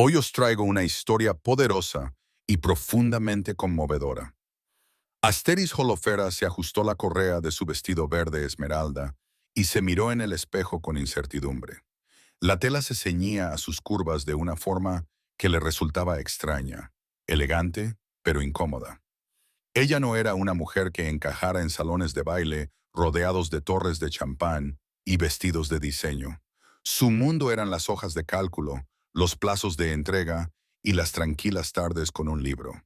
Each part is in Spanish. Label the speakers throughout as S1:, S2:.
S1: Hoy os traigo una historia poderosa y profundamente conmovedora. Asteris Holofera se ajustó la correa de su vestido verde esmeralda y se miró en el espejo con incertidumbre. La tela se ceñía a sus curvas de una forma que le resultaba extraña, elegante, pero incómoda. Ella no era una mujer que encajara en salones de baile rodeados de torres de champán y vestidos de diseño. Su mundo eran las hojas de cálculo, los plazos de entrega y las tranquilas tardes con un libro.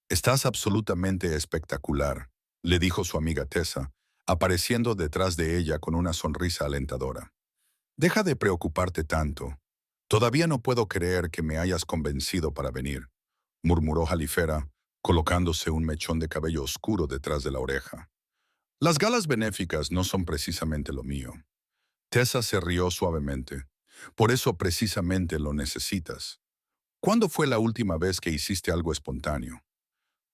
S1: «Estás absolutamente espectacular», le dijo su amiga Tessa, apareciendo detrás de ella con una sonrisa alentadora. «Deja de preocuparte tanto. Todavía no puedo creer que me hayas convencido para venir», murmuró Jalifera, colocándose un mechón de cabello oscuro detrás de la oreja. «Las galas benéficas no son precisamente lo mío». Tessa se rió suavemente. «Por eso precisamente lo necesitas. ¿Cuándo fue la última vez que hiciste algo espontáneo?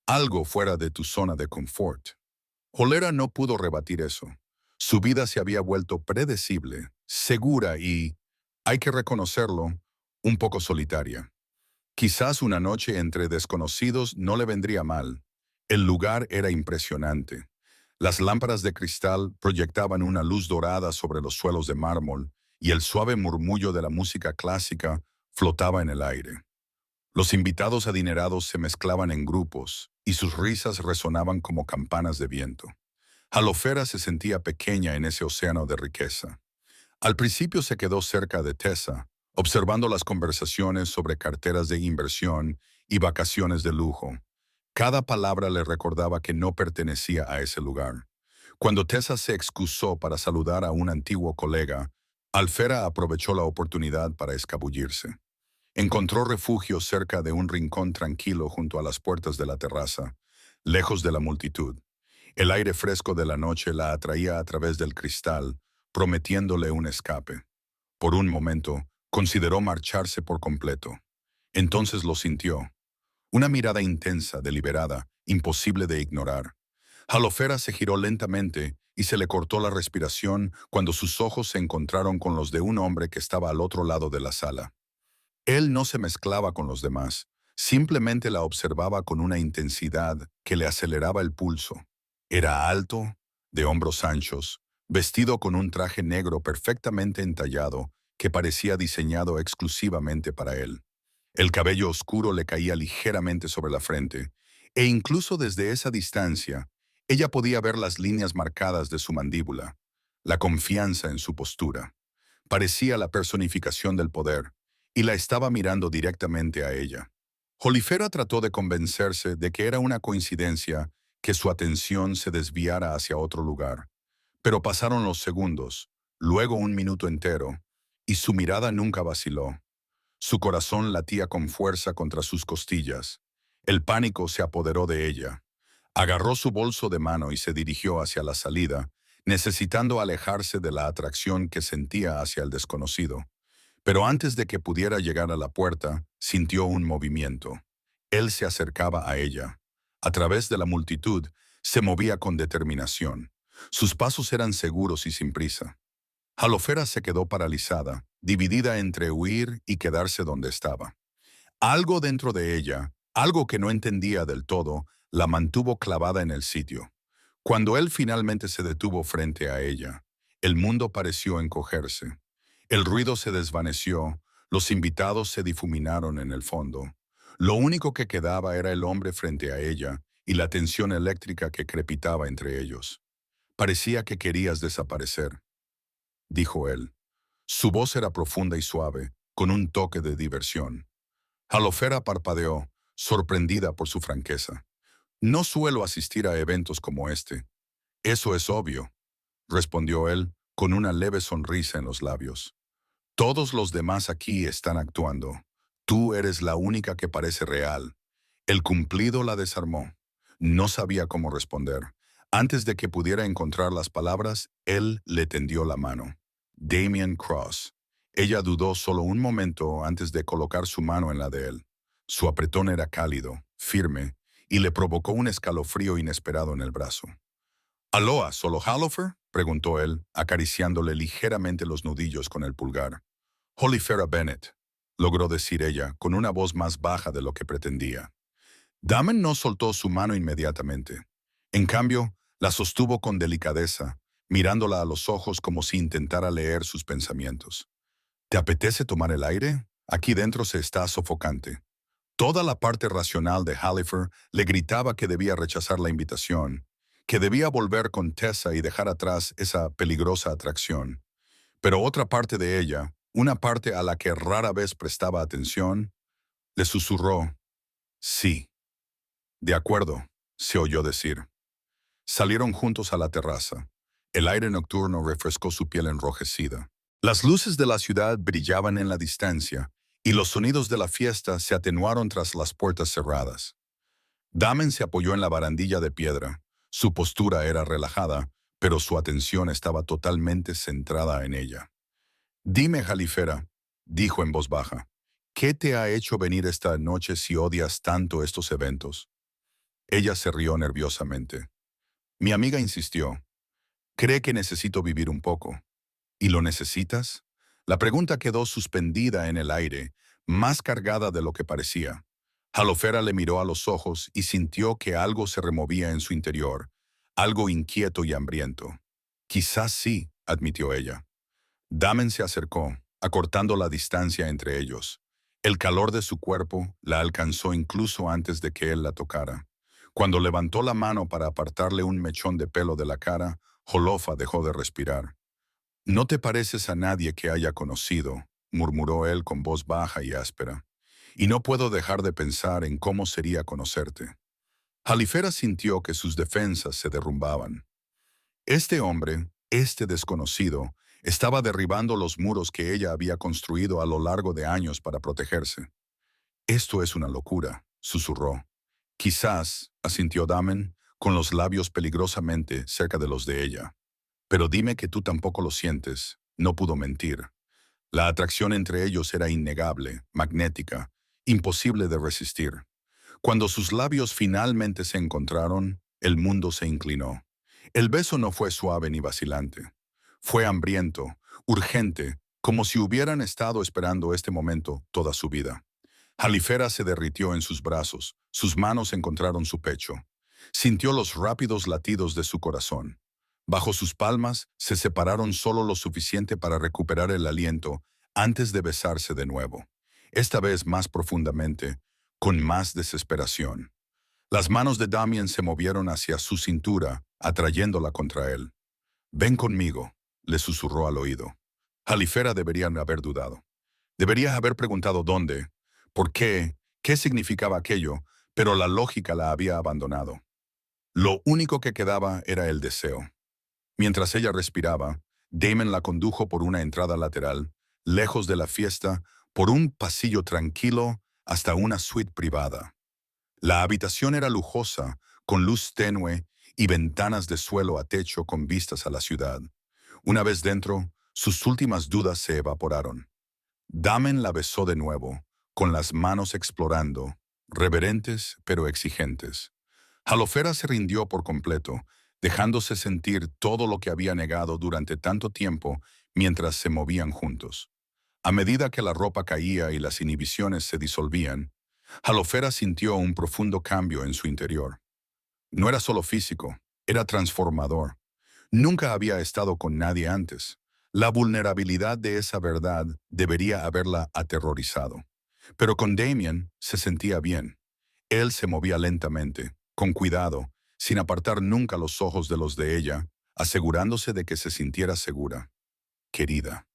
S1: Algo fuera de tu zona de confort». Holera no pudo rebatir eso. Su vida se había vuelto predecible, segura y, hay que reconocerlo, un poco solitaria. Quizás una noche entre desconocidos no le vendría mal. El lugar era impresionante. Las lámparas de cristal proyectaban una luz dorada sobre los suelos de mármol y el suave murmullo de la música clásica flotaba en el aire. Los invitados adinerados se mezclaban en grupos y sus risas resonaban como campanas de viento. Jalofera se sentía pequeña en ese océano de riqueza. Al principio se quedó cerca de Tessa, observando las conversaciones sobre carteras de inversión y vacaciones de lujo. Cada palabra le recordaba que no pertenecía a ese lugar. Cuando Tessa se excusó para saludar a un antiguo colega, Alfera aprovechó la oportunidad para escabullirse. Encontró refugio cerca de un rincón tranquilo junto a las puertas de la terraza, lejos de la multitud. El aire fresco de la noche la atraía a través del cristal, prometiéndole un escape. Por un momento, consideró marcharse por completo. Entonces lo sintió. Una mirada intensa, deliberada, imposible de ignorar. Jalofera se giró lentamente y se le cortó la respiración cuando sus ojos se encontraron con los de un hombre que estaba al otro lado de la sala. Él no se mezclaba con los demás, simplemente la observaba con una intensidad que le aceleraba el pulso. Era alto, de hombros anchos, vestido con un traje negro perfectamente entallado que parecía diseñado exclusivamente para él. El cabello oscuro le caía ligeramente sobre la frente, e incluso desde esa distancia, ella podía ver las líneas marcadas de su mandíbula, la confianza en su postura. Parecía la personificación del poder, y la estaba mirando directamente a ella. Holifera trató de convencerse de que era una coincidencia que su atención se desviara hacia otro lugar. Pero pasaron los segundos, luego un minuto entero, y su mirada nunca vaciló. Su corazón latía con fuerza contra sus costillas. El pánico se apoderó de ella. Agarró su bolso de mano y se dirigió hacia la salida, necesitando alejarse de la atracción que sentía hacia el desconocido. Pero antes de que pudiera llegar a la puerta, sintió un movimiento. Él se acercaba a ella. A través de la multitud, se movía con determinación. Sus pasos eran seguros y sin prisa. Jalofera se quedó paralizada, dividida entre huir y quedarse donde estaba. Algo dentro de ella, algo que no entendía del todo, la mantuvo clavada en el sitio. Cuando él finalmente se detuvo frente a ella, el mundo pareció encogerse. El ruido se desvaneció, los invitados se difuminaron en el fondo. Lo único que quedaba era el hombre frente a ella y la tensión eléctrica que crepitaba entre ellos. «Parecía que querías desaparecer», dijo él. Su voz era profunda y suave, con un toque de diversión. Jalofera parpadeó, sorprendida por su franqueza. «No suelo asistir a eventos como este». «Eso es obvio», respondió él, con una leve sonrisa en los labios. «Todos los demás aquí están actuando. Tú eres la única que parece real». El cumplido la desarmó. No sabía cómo responder. Antes de que pudiera encontrar las palabras, él le tendió la mano. Damien Cross. Ella dudó solo un momento antes de colocar su mano en la de él. Su apretón era cálido, firme, y le provocó un escalofrío inesperado en el brazo. «¿Aloha, solo Halofer?», preguntó él, acariciándole ligeramente los nudillos con el pulgar. «Holifera Bennett», logró decir ella, con una voz más baja de lo que pretendía. Damon no soltó su mano inmediatamente. En cambio, la sostuvo con delicadeza, mirándola a los ojos como si intentara leer sus pensamientos. ¿Te apetece tomar el aire? Aquí dentro se está sofocante. Toda la parte racional de Hallifer le gritaba que debía rechazar la invitación, que debía volver con Tessa y dejar atrás esa peligrosa atracción. Pero otra parte de ella, una parte a la que rara vez prestaba atención, le susurró, sí. De acuerdo, se oyó decir. Salieron juntos a la terraza. El aire nocturno refrescó su piel enrojecida. Las luces de la ciudad brillaban en la distancia, y los sonidos de la fiesta se atenuaron tras las puertas cerradas. Damen se apoyó en la barandilla de piedra. Su postura era relajada, pero su atención estaba totalmente centrada en ella. Dime, Jalifera, dijo en voz baja, ¿qué te ha hecho venir esta noche si odias tanto estos eventos? Ella se rió nerviosamente. Mi amiga insistió. Cree que necesito vivir un poco. ¿Y lo necesitas? La pregunta quedó suspendida en el aire, más cargada de lo que parecía. Jalofera le miró a los ojos y sintió que algo se removía en su interior, algo inquieto y hambriento. Quizás sí, admitió ella. Damen se acercó, acortando la distancia entre ellos. El calor de su cuerpo la alcanzó incluso antes de que él la tocara. Cuando levantó la mano para apartarle un mechón de pelo de la cara, Jolofa dejó de respirar. «No te pareces a nadie que haya conocido», murmuró él con voz baja y áspera. «Y no puedo dejar de pensar en cómo sería conocerte». Jalifera sintió que sus defensas se derrumbaban. Este hombre, este desconocido, estaba derribando los muros que ella había construido a lo largo de años para protegerse. «Esto es una locura», susurró. «Quizás», asintió Damen, con los labios peligrosamente cerca de los de ella. «Pero dime que tú tampoco lo sientes», no pudo mentir. La atracción entre ellos era innegable, magnética, imposible de resistir. Cuando sus labios finalmente se encontraron, el mundo se inclinó. El beso no fue suave ni vacilante. Fue hambriento, urgente, como si hubieran estado esperando este momento toda su vida. Jalifera se derritió en sus brazos, sus manos encontraron su pecho. Sintió los rápidos latidos de su corazón. Bajo sus palmas se separaron solo lo suficiente para recuperar el aliento antes de besarse de nuevo. Esta vez más profundamente, con más desesperación. Las manos de Damien se movieron hacia su cintura, atrayéndola contra él. «Ven conmigo», le susurró al oído. Jalifera debería haber dudado. Debería haber preguntado dónde, por qué significaba aquello, pero la lógica la había abandonado. Lo único que quedaba era el deseo. Mientras ella respiraba, Damon la condujo por una entrada lateral, lejos de la fiesta, por un pasillo tranquilo hasta una suite privada. La habitación era lujosa, con luz tenue y ventanas de suelo a techo con vistas a la ciudad. Una vez dentro, sus últimas dudas se evaporaron. Damen la besó de nuevo, con las manos explorando, reverentes pero exigentes. Jalofera se rindió por completo, dejándose sentir todo lo que había negado durante tanto tiempo mientras se movían juntos. A medida que la ropa caía y las inhibiciones se disolvían, Jalofera sintió un profundo cambio en su interior. No era solo físico, era transformador. Nunca había estado con nadie antes. La vulnerabilidad de esa verdad debería haberla aterrorizado. Pero con Damien se sentía bien. Él se movía lentamente, con cuidado, sin apartar nunca los ojos de los de ella, asegurándose de que se sintiera segura. Querida.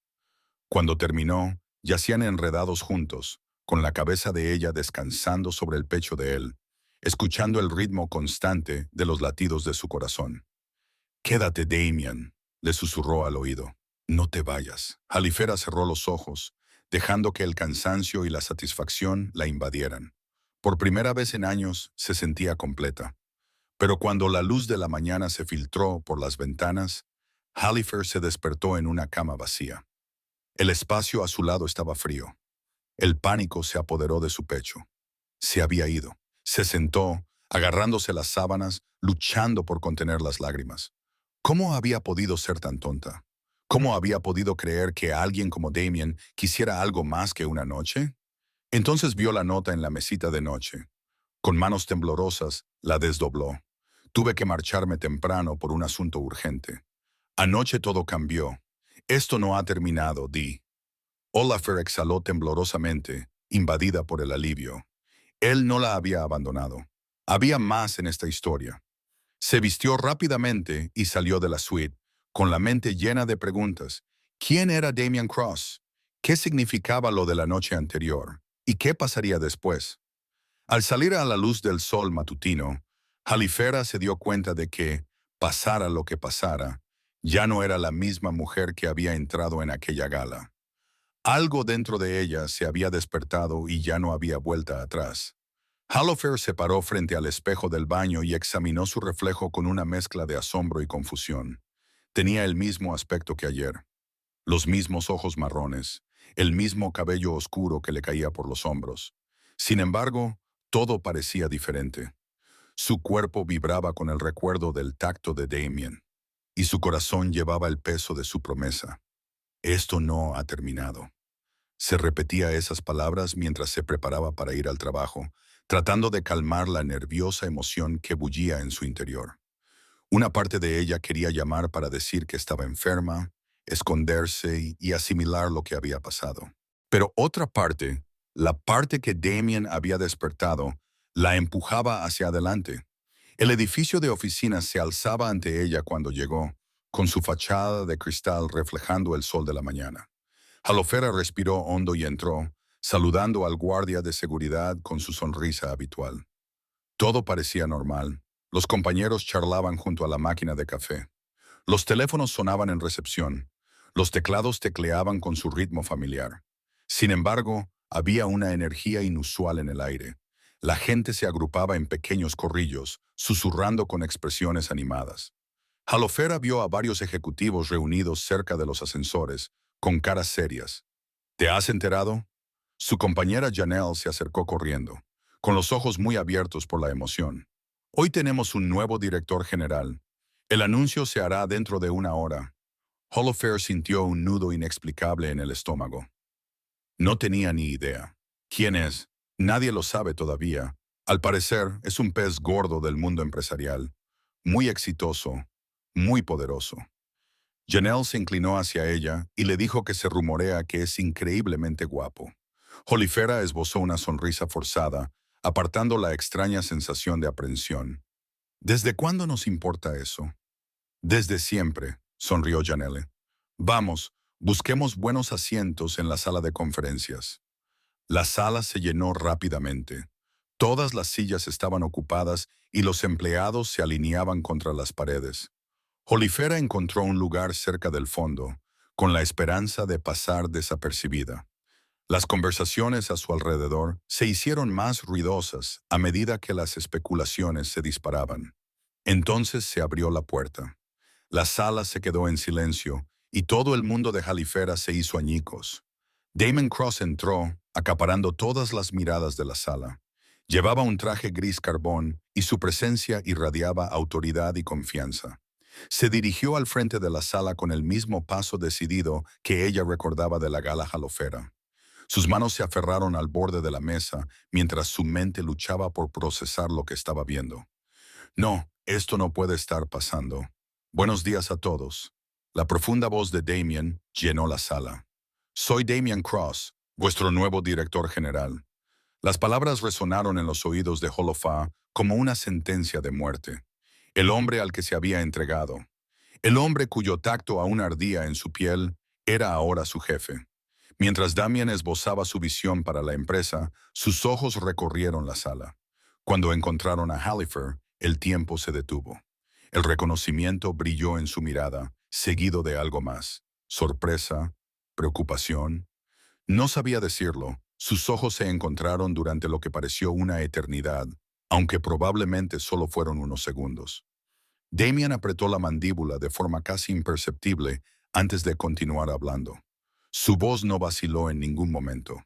S1: Cuando terminó, yacían enredados juntos, con la cabeza de ella descansando sobre el pecho de él, escuchando el ritmo constante de los latidos de su corazón. «Quédate, Damien», le susurró al oído. «No te vayas». Jalifera cerró los ojos, dejando que el cansancio y la satisfacción la invadieran. Por primera vez en años se sentía completa. Pero cuando la luz de la mañana se filtró por las ventanas, Halifax se despertó en una cama vacía. El espacio a su lado estaba frío. El pánico se apoderó de su pecho. Se había ido. Se sentó, agarrándose las sábanas, luchando por contener las lágrimas. ¿Cómo había podido ser tan tonta? ¿Cómo había podido creer que alguien como Damien quisiera algo más que una noche? Entonces vio la nota en la mesita de noche. Con manos temblorosas, la desdobló. Tuve que marcharme temprano por un asunto urgente. Anoche todo cambió. Esto no ha terminado, Dee. Olafur exhaló temblorosamente, invadida por el alivio. Él no la había abandonado. Había más en esta historia. Se vistió rápidamente y salió de la suite, con la mente llena de preguntas. ¿Quién era Damian Cross? ¿Qué significaba lo de la noche anterior? ¿Y qué pasaría después? Al salir a la luz del sol matutino, Halifera se dio cuenta de que, pasara lo que pasara, ya no era la misma mujer que había entrado en aquella gala. Algo dentro de ella se había despertado y ya no había vuelta atrás. Halofer se paró frente al espejo del baño y examinó su reflejo con una mezcla de asombro y confusión. Tenía el mismo aspecto que ayer, los mismos ojos marrones, el mismo cabello oscuro que le caía por los hombros. Sin embargo, todo parecía diferente. Su cuerpo vibraba con el recuerdo del tacto de Damien, y su corazón llevaba el peso de su promesa. Esto no ha terminado. Se repetía esas palabras mientras se preparaba para ir al trabajo, tratando de calmar la nerviosa emoción que bullía en su interior. Una parte de ella quería llamar para decir que estaba enferma, esconderse y asimilar lo que había pasado. Pero otra parte, la parte que Damien había despertado, la empujaba hacia adelante. El edificio de oficinas se alzaba ante ella cuando llegó, con su fachada de cristal reflejando el sol de la mañana. Halofera respiró hondo y entró, saludando al guardia de seguridad con su sonrisa habitual. Todo parecía normal. Los compañeros charlaban junto a la máquina de café. Los teléfonos sonaban en recepción. Los teclados tecleaban con su ritmo familiar. Sin embargo, había una energía inusual en el aire. La gente se agrupaba en pequeños corrillos, susurrando con expresiones animadas. Halofera vio a varios ejecutivos reunidos cerca de los ascensores, con caras serias. ¿Te has enterado? Su compañera Janelle se acercó corriendo, con los ojos muy abiertos por la emoción. Hoy tenemos un nuevo director general. El anuncio se hará dentro de una hora. Holofer sintió un nudo inexplicable en el estómago. No tenía ni idea. ¿Quién es? Nadie lo sabe todavía. Al parecer, es un pez gordo del mundo empresarial. Muy exitoso, muy poderoso. Janelle se inclinó hacia ella y le dijo que se rumorea que es increíblemente guapo. Holifera esbozó una sonrisa forzada, apartando la extraña sensación de aprensión. ¿Desde cuándo nos importa eso? Desde siempre, sonrió Janelle. Vamos, busquemos buenos asientos en la sala de conferencias. La sala se llenó rápidamente. Todas las sillas estaban ocupadas y los empleados se alineaban contra las paredes. Holifera encontró un lugar cerca del fondo, con la esperanza de pasar desapercibida. Las conversaciones a su alrededor se hicieron más ruidosas a medida que las especulaciones se disparaban. Entonces se abrió la puerta. La sala se quedó en silencio y todo el mundo de Halifera se hizo añicos. Damon Cross entró, acaparando todas las miradas de la sala. Llevaba un traje gris carbón y su presencia irradiaba autoridad y confianza. Se dirigió al frente de la sala con el mismo paso decidido que ella recordaba de la gala Halofera. Sus manos se aferraron al borde de la mesa mientras su mente luchaba por procesar lo que estaba viendo. No, esto no puede estar pasando. Buenos días a todos. La profunda voz de Damien llenó la sala. Soy Damian Cross, vuestro nuevo director general. Las palabras resonaron en los oídos de Holofa como una sentencia de muerte. El hombre al que se había entregado. El hombre cuyo tacto aún ardía en su piel era ahora su jefe. Mientras Damien esbozaba su visión para la empresa, sus ojos recorrieron la sala. Cuando encontraron a Halifax, el tiempo se detuvo. El reconocimiento brilló en su mirada, seguido de algo más. Sorpresa, preocupación. No sabía decirlo. Sus ojos se encontraron durante lo que pareció una eternidad, aunque probablemente solo fueron unos segundos. Damien apretó la mandíbula de forma casi imperceptible antes de continuar hablando. Su voz no vaciló en ningún momento.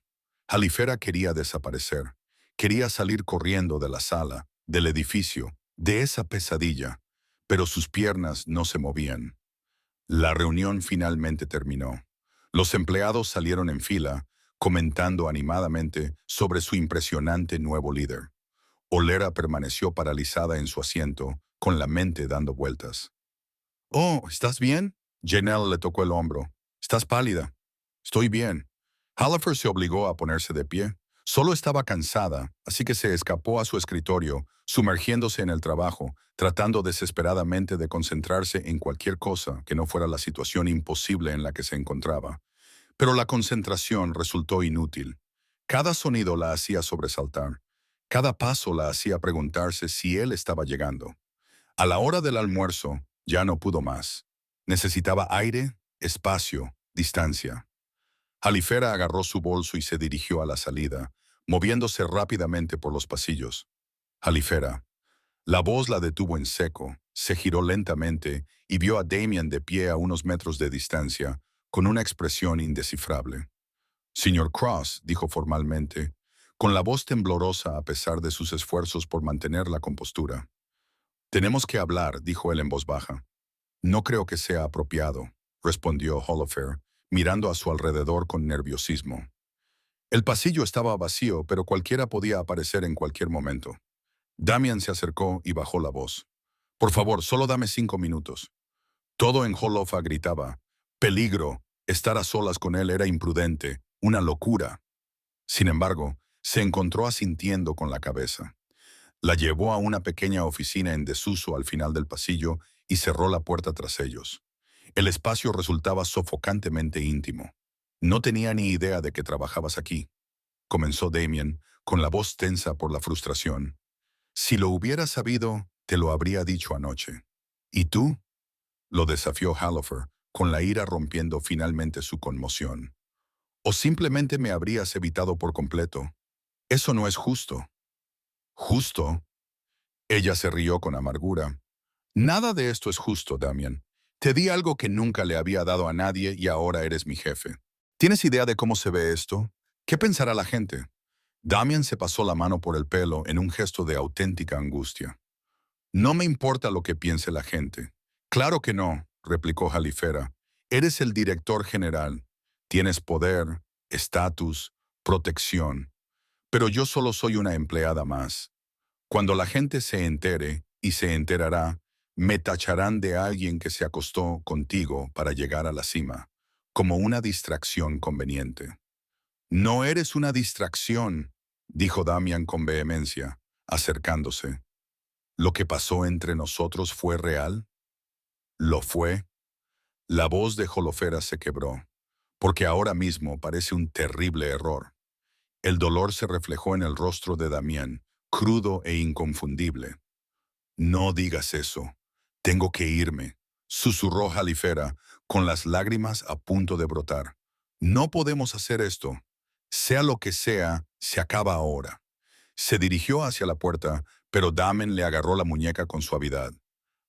S1: Halifera quería desaparecer. Quería salir corriendo de la sala, del edificio, de esa pesadilla, pero sus piernas no se movían. La reunión finalmente terminó. Los empleados salieron en fila, comentando animadamente sobre su impresionante nuevo líder. Olera permaneció paralizada en su asiento, con la mente dando vueltas. «Oh, ¿estás bien?» Janelle le tocó el hombro. «Estás pálida». «Estoy bien». Hallifer se obligó a ponerse de pie. Solo estaba cansada, así que se escapó a su escritorio, sumergiéndose en el trabajo, tratando desesperadamente de concentrarse en cualquier cosa que no fuera la situación imposible en la que se encontraba. Pero la concentración resultó inútil. Cada sonido la hacía sobresaltar. Cada paso la hacía preguntarse si él estaba llegando. A la hora del almuerzo, ya no pudo más. Necesitaba aire, espacio, distancia. Halifera agarró su bolso y se dirigió a la salida, moviéndose rápidamente por los pasillos. Halifera. La voz la detuvo en seco, se giró lentamente y vio a Damien de pie a unos metros de distancia, con una expresión indescifrable. «Señor Cross», dijo formalmente, con la voz temblorosa a pesar de sus esfuerzos por mantener la compostura. «Tenemos que hablar», dijo él en voz baja. «No creo que sea apropiado», respondió Holofer, mirando a su alrededor con nerviosismo. El pasillo estaba vacío, pero cualquiera podía aparecer en cualquier momento. Damian se acercó y bajó la voz. «Por favor, solo dame 5 minutos». Todo en Holofa gritaba. «Peligro». Estar a solas con él era imprudente, una locura. Sin embargo, se encontró asintiendo con la cabeza. La llevó a una pequeña oficina en desuso al final del pasillo y cerró la puerta tras ellos. El espacio resultaba sofocantemente íntimo. «No tenía ni idea de que trabajabas aquí», comenzó Damien, con la voz tensa por la frustración. «Si lo hubiera sabido, te lo habría dicho anoche». «¿Y tú?», lo desafió Hallifer, con la ira rompiendo finalmente su conmoción. «¿O simplemente me habrías evitado por completo? Eso no es justo». «¿Justo?». Ella se rió con amargura. «Nada de esto es justo, Damian. Te di algo que nunca le había dado a nadie y ahora eres mi jefe. ¿Tienes idea de cómo se ve esto? ¿Qué pensará la gente?». Damian se pasó la mano por el pelo en un gesto de auténtica angustia. «No me importa lo que piense la gente». «Claro que no», replicó Halifera. «Eres el director general. Tienes poder, estatus, protección. Pero yo solo soy una empleada más. Cuando la gente se entere, y se enterará, me tacharán de alguien que se acostó contigo para llegar a la cima, como una distracción conveniente». «No eres una distracción», dijo Damian con vehemencia, acercándose. «¿Lo que pasó entre nosotros fue real?». «¿Lo fue?». La voz de Holofera se quebró, porque ahora mismo parece un terrible error. El dolor se reflejó en el rostro de Damián, crudo e inconfundible. «No digas eso. Tengo que irme», susurró Halifera, con las lágrimas a punto de brotar. «No podemos hacer esto. Sea lo que sea, se acaba ahora». Se dirigió hacia la puerta, pero Damen le agarró la muñeca con suavidad.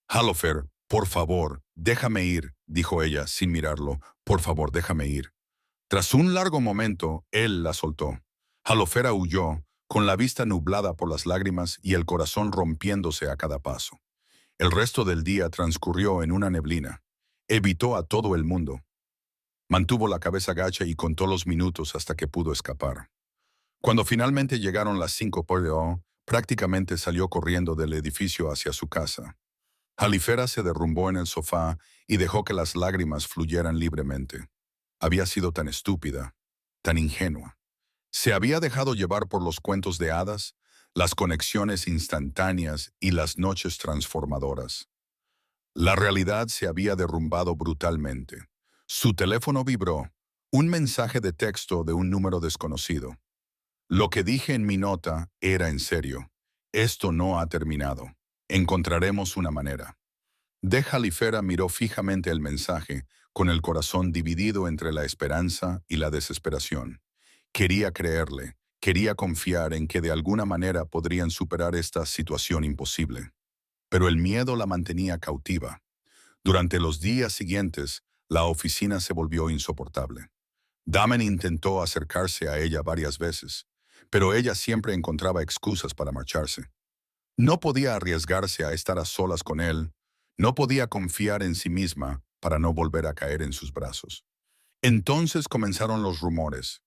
S1: «Halofer, por favor, déjame ir», dijo ella, sin mirarlo. «Por favor, déjame ir». Tras un largo momento, él la soltó. Halofera huyó, con la vista nublada por las lágrimas y el corazón rompiéndose a cada paso. El resto del día transcurrió en una neblina. Evitó a todo el mundo. Mantuvo la cabeza gacha y contó los minutos hasta que pudo escapar. Cuando finalmente llegaron las 5 p.m, prácticamente salió corriendo del edificio hacia su casa. Halifera se derrumbó en el sofá y dejó que las lágrimas fluyeran libremente. Había sido tan estúpida, tan ingenua. Se había dejado llevar por los cuentos de hadas, las conexiones instantáneas y las noches transformadoras. La realidad se había derrumbado brutalmente. Su teléfono vibró, un mensaje de texto de un número desconocido. «Lo que dije en mi nota era en serio. Esto no ha terminado. Encontraremos una manera». De Halifera miró fijamente el mensaje, con el corazón dividido entre la esperanza y la desesperación. Quería creerle, quería confiar en que de alguna manera podrían superar esta situación imposible. Pero el miedo la mantenía cautiva. Durante los días siguientes, la oficina se volvió insoportable. Damen intentó acercarse a ella varias veces, pero ella siempre encontraba excusas para marcharse. No podía arriesgarse a estar a solas con él, no podía confiar en sí misma para no volver a caer en sus brazos. Entonces comenzaron los rumores.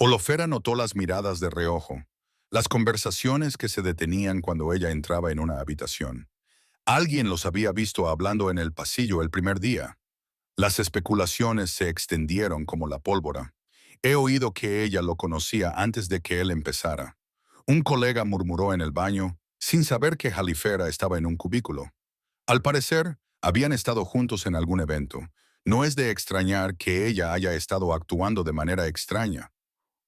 S1: Olofera notó las miradas de reojo, las conversaciones que se detenían cuando ella entraba en una habitación. Alguien los había visto hablando en el pasillo el primer día. Las especulaciones se extendieron como la pólvora. He oído que ella lo conocía antes de que él empezara. Un colega murmuró en el baño, sin saber que Jalifera estaba en un cubículo. Al parecer, habían estado juntos en algún evento. No es de extrañar que ella haya estado actuando de manera extraña.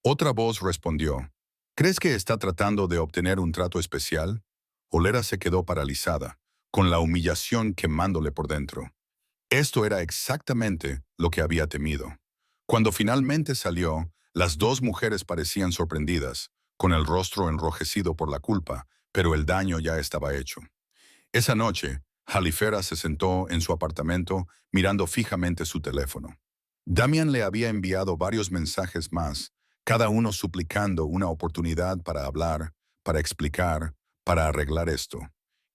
S1: Otra voz respondió, ¿crees que está tratando de obtener un trato especial? Olera se quedó paralizada, con la humillación quemándole por dentro. Esto era exactamente lo que había temido. Cuando finalmente salió, las dos mujeres parecían sorprendidas, con el rostro enrojecido por la culpa, pero el daño ya estaba hecho. Esa noche, Jalifera se sentó en su apartamento mirando fijamente su teléfono. Damian le había enviado varios mensajes más, cada uno suplicando una oportunidad para hablar, para explicar, para arreglar esto.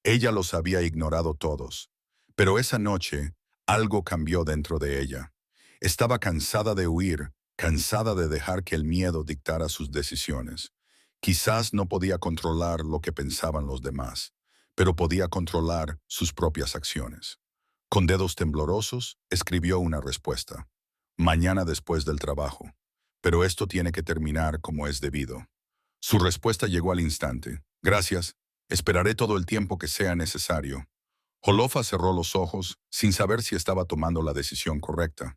S1: Ella los había ignorado todos. Pero esa noche, algo cambió dentro de ella. Estaba cansada de huir, cansada de dejar que el miedo dictara sus decisiones. Quizás no podía controlar lo que pensaban los demás, pero podía controlar sus propias acciones. Con dedos temblorosos, escribió una respuesta. Mañana después del trabajo. Pero esto tiene que terminar como es debido. Su respuesta llegó al instante. Gracias. Esperaré todo el tiempo que sea necesario. Jolofa cerró los ojos, sin saber si estaba tomando la decisión correcta.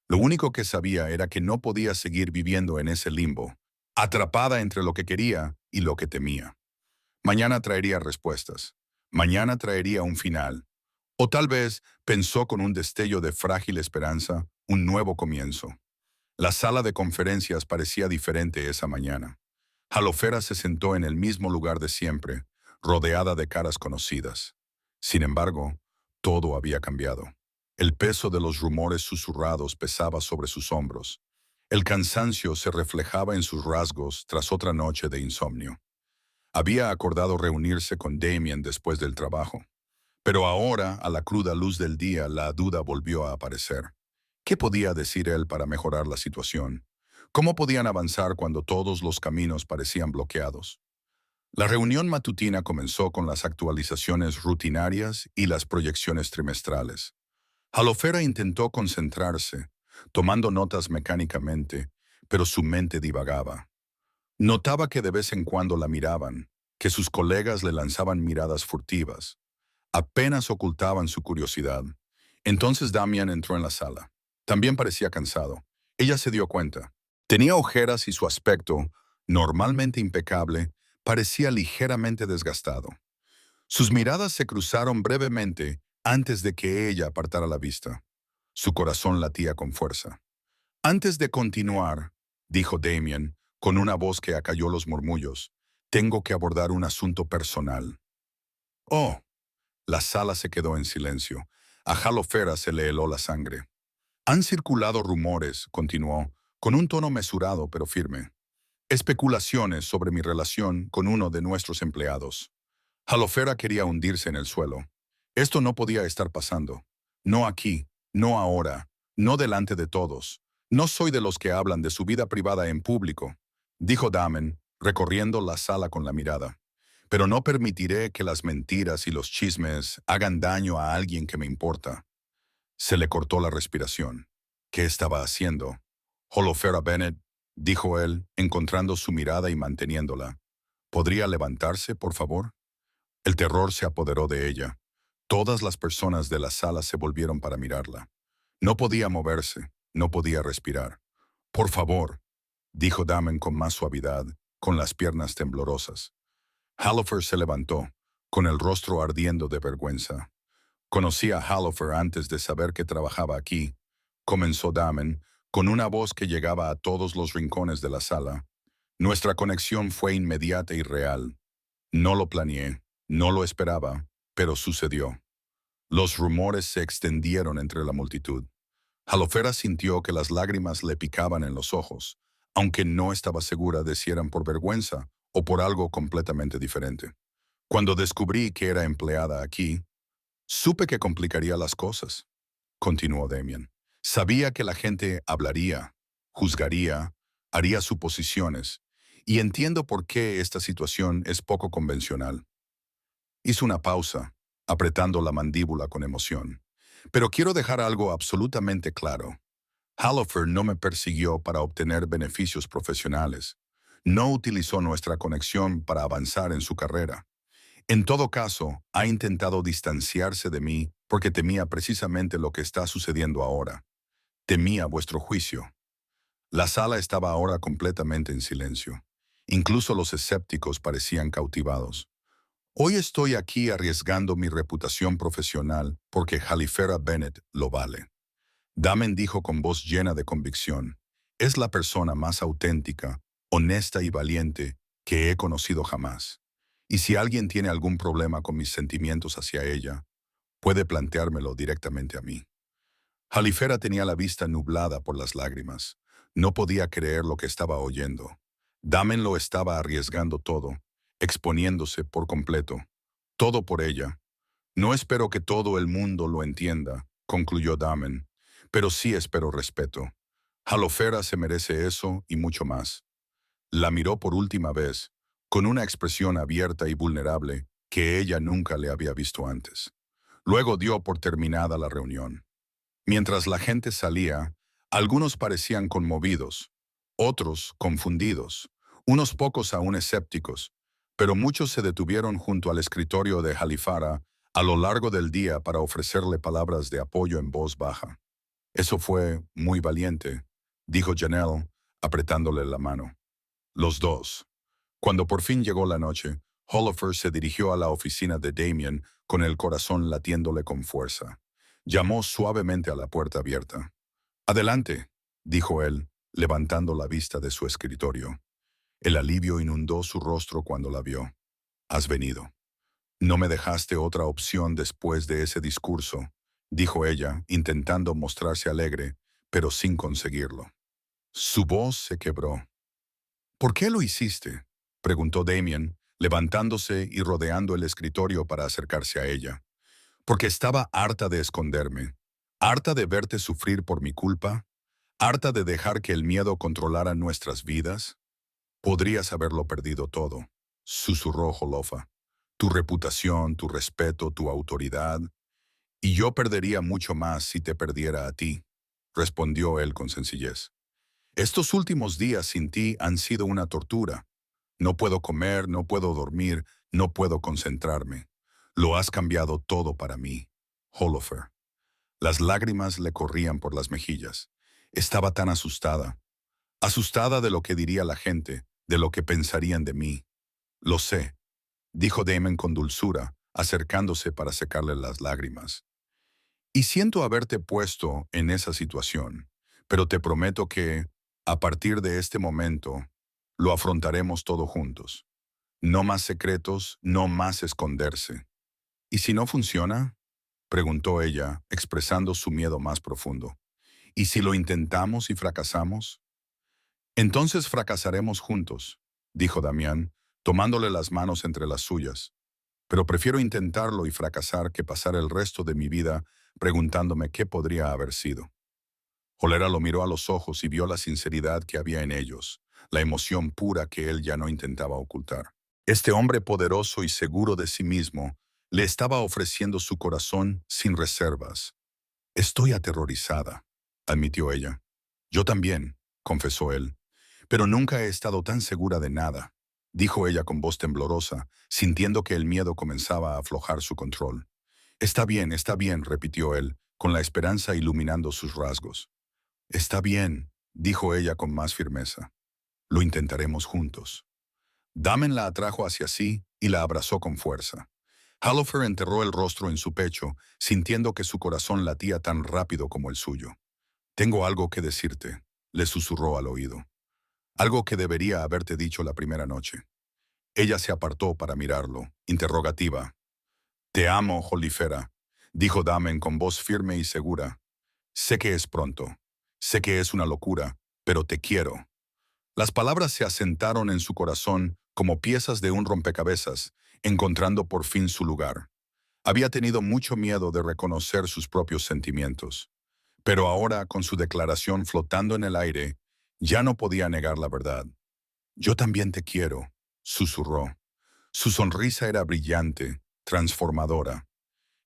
S1: Lo único que sabía era que no podía seguir viviendo en ese limbo, atrapada entre lo que quería y lo que temía. Mañana traería respuestas. Mañana traería un final. O tal vez, pensó con un destello de frágil esperanza, un nuevo comienzo. La sala de conferencias parecía diferente esa mañana. Jalofera se sentó en el mismo lugar de siempre, rodeada de caras conocidas. Sin embargo, todo había cambiado. El peso de los rumores susurrados pesaba sobre sus hombros. El cansancio se reflejaba en sus rasgos tras otra noche de insomnio. Había acordado reunirse con Damien después del trabajo. Pero ahora, a la cruda luz del día, la duda volvió a aparecer. ¿Qué podía decir él para mejorar la situación? ¿Cómo podían avanzar cuando todos los caminos parecían bloqueados? La reunión matutina comenzó con las actualizaciones rutinarias y las proyecciones trimestrales. Jalofera intentó concentrarse, tomando notas mecánicamente, pero su mente divagaba. Notaba que de vez en cuando la miraban, que sus colegas le lanzaban miradas furtivas. Apenas ocultaban su curiosidad. Entonces Damian entró en la sala. También parecía cansado. Ella se dio cuenta. Tenía ojeras y su aspecto, normalmente impecable, parecía ligeramente desgastado. Sus miradas se cruzaron brevemente antes de que ella apartara la vista. Su corazón latía con fuerza. Antes de continuar, dijo Damien, con una voz que acalló los murmullos, tengo que abordar un asunto personal. Oh. La sala se quedó en silencio. A Jalofera se le heló la sangre. Han circulado rumores, continuó, con un tono mesurado pero firme. Especulaciones sobre mi relación con uno de nuestros empleados. Jalofera quería hundirse en el suelo. Esto no podía estar pasando. No aquí, no ahora, no delante de todos. No soy de los que hablan de su vida privada en público, dijo Damen, recorriendo la sala con la mirada. Pero no permitiré que las mentiras y los chismes hagan daño a alguien que me importa. Se le cortó la respiración. ¿Qué estaba haciendo? Holofera Bennett, dijo él, encontrando su mirada y manteniéndola. ¿Podría levantarse, por favor? El terror se apoderó de ella. Todas las personas de la sala se volvieron para mirarla. No podía moverse, no podía respirar. Por favor, dijo Damen con más suavidad, con las piernas temblorosas. Halofer se levantó, con el rostro ardiendo de vergüenza. Conocí a Halofer antes de saber que trabajaba aquí, comenzó Damen, con una voz que llegaba a todos los rincones de la sala. Nuestra conexión fue inmediata y real. No lo planeé, no lo esperaba, pero sucedió. Los rumores se extendieron entre la multitud. Jalofera sintió que las lágrimas le picaban en los ojos, aunque no estaba segura de si eran por vergüenza o por algo completamente diferente. Cuando descubrí que era empleada aquí, supe que complicaría las cosas, continuó Damien. Sabía que la gente hablaría, juzgaría, haría suposiciones, y entiendo por qué esta situación es poco convencional. Hizo una pausa, apretando la mandíbula con emoción. Pero quiero dejar algo absolutamente claro. Halifax no me persiguió para obtener beneficios profesionales. No utilizó nuestra conexión para avanzar en su carrera. En todo caso, ha intentado distanciarse de mí porque temía precisamente lo que está sucediendo ahora. Temía vuestro juicio. La sala estaba ahora completamente en silencio. Incluso los escépticos parecían cautivados. Hoy estoy aquí arriesgando mi reputación profesional porque Halifera Bennett lo vale. Damen dijo con voz llena de convicción. Es la persona más auténtica, honesta y valiente que he conocido jamás. Y si alguien tiene algún problema con mis sentimientos hacia ella, puede planteármelo directamente a mí. Halifera tenía la vista nublada por las lágrimas. No podía creer lo que estaba oyendo. Damen lo estaba arriesgando todo, exponiéndose por completo. Todo por ella. No espero que todo el mundo lo entienda, concluyó Damen, pero sí espero respeto. Halofera se merece eso y mucho más. La miró por última vez, con una expresión abierta y vulnerable que ella nunca le había visto antes. Luego dio por terminada la reunión. Mientras la gente salía, algunos parecían conmovidos, otros confundidos, unos pocos aún escépticos, pero muchos se detuvieron junto al escritorio de Halifara a lo largo del día para ofrecerle palabras de apoyo en voz baja. Eso fue muy valiente, dijo Janelle, apretándole la mano. Los dos. Cuando por fin llegó la noche, Holifer se dirigió a la oficina de Damien con el corazón latiéndole con fuerza. Llamó suavemente a la puerta abierta. «Adelante», dijo él, levantando la vista de su escritorio. El alivio inundó su rostro cuando la vio. «Has venido. No me dejaste otra opción después de ese discurso», dijo ella, intentando mostrarse alegre, pero sin conseguirlo. Su voz se quebró. «¿Por qué lo hiciste?», preguntó Damien, levantándose y rodeando el escritorio para acercarse a ella. «Porque estaba harta de esconderme, harta de verte sufrir por mi culpa, harta de dejar que el miedo controlara nuestras vidas. Podrías haberlo perdido todo», susurró Jolofa. «Tu reputación, tu respeto, tu autoridad. Y yo perdería mucho más si te perdiera a ti», respondió él con sencillez. «Estos últimos días sin ti han sido una tortura. No puedo comer, no puedo dormir, no puedo concentrarme. Lo has cambiado todo para mí, Holofer». Las lágrimas le corrían por las mejillas. Estaba tan asustada. Asustada de lo que diría la gente, de lo que pensarían de mí. «Lo sé», dijo Damon con dulzura, acercándose para secarle las lágrimas. «Y siento haberte puesto en esa situación, pero te prometo que, a partir de este momento, lo afrontaremos todo juntos. No más secretos, no más esconderse». «¿Y si no funciona?», preguntó ella, expresando su miedo más profundo. «¿Y si lo intentamos y fracasamos?». «Entonces fracasaremos juntos», dijo Damián, tomándole las manos entre las suyas. «Pero prefiero intentarlo y fracasar que pasar el resto de mi vida preguntándome qué podría haber sido». Holera lo miró a los ojos y vio la sinceridad que había en ellos, la emoción pura que él ya no intentaba ocultar. Este hombre poderoso y seguro de sí mismo le estaba ofreciendo su corazón sin reservas. «Estoy aterrorizada», admitió ella. «Yo también», confesó él. «Pero nunca he estado tan segura de nada», dijo ella con voz temblorosa, sintiendo que el miedo comenzaba a aflojar su control. Está bien», repitió él, con la esperanza iluminando sus rasgos. «Está bien», dijo ella con más firmeza. «Lo intentaremos juntos». Damen la atrajo hacia sí y la abrazó con fuerza. Halifax enterró el rostro en su pecho, sintiendo que su corazón latía tan rápido como el suyo. «Tengo algo que decirte», le susurró al oído. «Algo que debería haberte dicho la primera noche». Ella se apartó para mirarlo, interrogativa. «Te amo, Holifera», dijo Damen con voz firme y segura. «Sé que es pronto, sé que es una locura, pero te quiero». Las palabras se asentaron en su corazón como piezas de un rompecabezas, encontrando por fin su lugar. Había tenido mucho miedo de reconocer sus propios sentimientos. Pero ahora, con su declaración flotando en el aire, Ya no podía negar la verdad. Yo también te quiero, susurró. Su sonrisa era brillante, transformadora.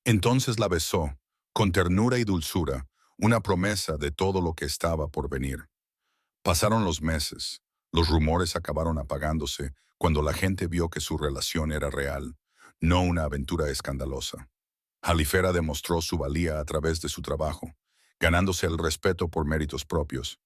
S1: Entonces la besó, con ternura y dulzura, una promesa de todo lo que estaba por venir. Pasaron los meses. Los rumores acabaron apagándose cuando la gente vio que su relación era real, no una aventura escandalosa. Halifera demostró su valía a través de su trabajo, ganándose el respeto por méritos propios.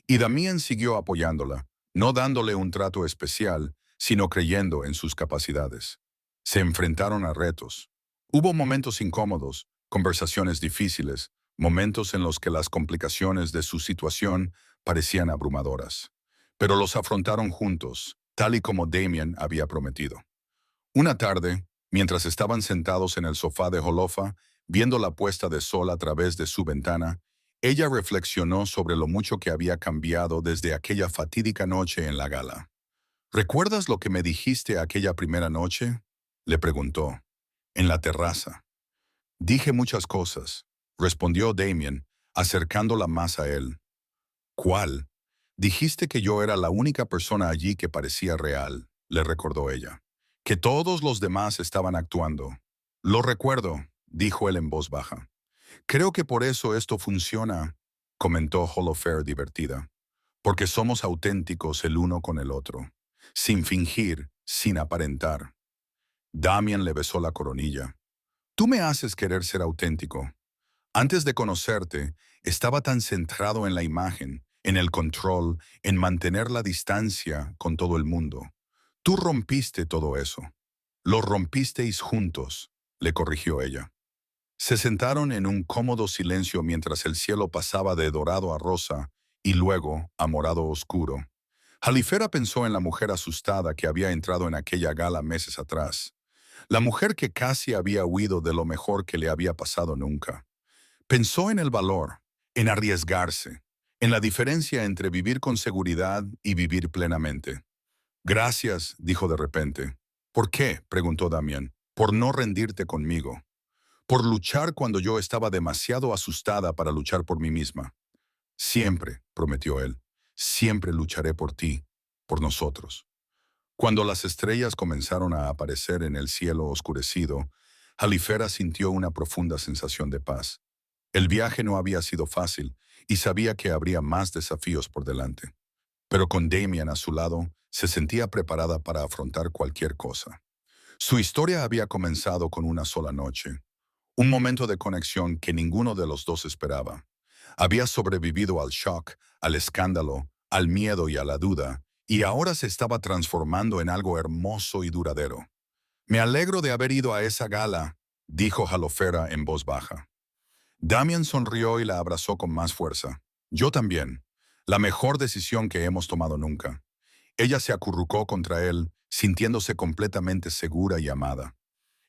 S1: Y Damien siguió apoyándola, no dándole un trato especial, sino creyendo en sus capacidades. Se enfrentaron a retos. Hubo momentos incómodos, conversaciones difíciles, momentos en los que las complicaciones de su situación parecían abrumadoras. Pero los afrontaron juntos, tal y como Damien había prometido. Una tarde, mientras estaban sentados en el sofá de Jolofa, viendo la puesta de sol a través de su ventana, ella reflexionó sobre lo mucho que había cambiado desde aquella fatídica noche en la gala. ¿Recuerdas lo que me dijiste aquella primera noche? Le preguntó. En la terraza. Dije muchas cosas, respondió Damien, acercándola más a él. ¿Cuál? Dijiste que yo era la única persona allí que parecía real, le recordó ella. Que todos los demás estaban actuando. Lo recuerdo, dijo él en voz baja. Creo que por eso esto funciona, comentó Holofer divertida. Porque somos auténticos el uno con el otro, sin fingir, sin aparentar. Damien le besó la coronilla. Tú me haces querer ser auténtico. Antes de conocerte, estaba tan centrado en la imagen, en el control, en mantener la distancia con todo el mundo. Tú rompiste todo eso. Lo rompisteis juntos, le corrigió ella. Se sentaron en un cómodo silencio mientras el cielo pasaba de dorado a rosa y luego a morado oscuro. Halifera pensó en la mujer asustada que había entrado en aquella gala meses atrás. La mujer que casi había huido de lo mejor que le había pasado nunca. Pensó en el valor, en arriesgarse, en la diferencia entre vivir con seguridad y vivir plenamente. Gracias, dijo de repente. ¿Por qué? Preguntó Damián. Por no rendirte conmigo. Por luchar cuando yo estaba demasiado asustada para luchar por mí misma. Siempre, prometió él, siempre lucharé por ti, por nosotros. Cuando las estrellas comenzaron a aparecer en el cielo oscurecido, Halifera sintió una profunda sensación de paz. El viaje no había sido fácil y sabía que habría más desafíos por delante. Pero con Damien a su lado, se sentía preparada para afrontar cualquier cosa. Su historia había comenzado con una sola noche, un momento de conexión que ninguno de los dos esperaba. Había sobrevivido al shock, al escándalo, al miedo y a la duda, y ahora se estaba transformando en algo hermoso y duradero. Me alegro de haber ido a esa gala, dijo Halofera en voz baja. Damien sonrió y la abrazó con más fuerza. Yo también. La mejor decisión que hemos tomado nunca. Ella se acurrucó contra él, sintiéndose completamente segura y amada.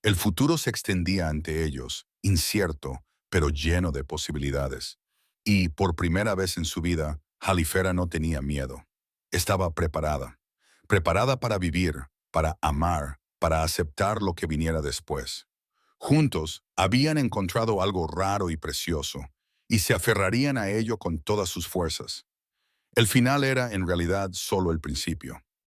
S1: El futuro se extendía ante ellos, incierto, pero lleno de posibilidades. Y, por primera vez en su vida, Halifera no tenía miedo. Estaba preparada. Preparada para vivir, para amar, para aceptar lo que viniera después. Juntos, habían encontrado algo raro y precioso, y se aferrarían a ello con todas sus fuerzas. El final era, en realidad, solo el principio.